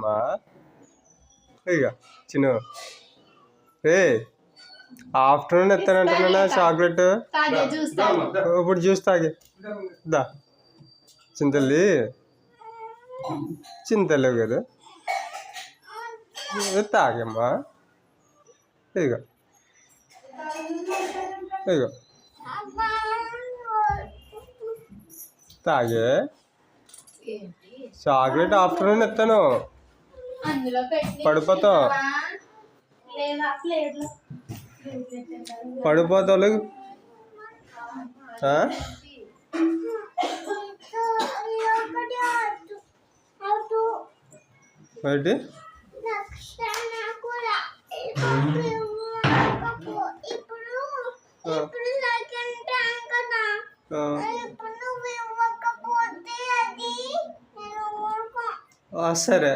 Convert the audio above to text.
తాగమ్మా. ఇక చిన్న రే afternoon ఎత్తానంటున్నా chocolate. ఇప్పుడు జ్యూస్ తాగి దా. చింతల్లి చింతలేవు కదా, తాగమ్మా. ఇక ఇక తాగే చాక్లెట్ ఆఫ్టర్నూన్ ఎత్తాను, పడిపోతావు పడిపోతావు. ఏంటి సరే.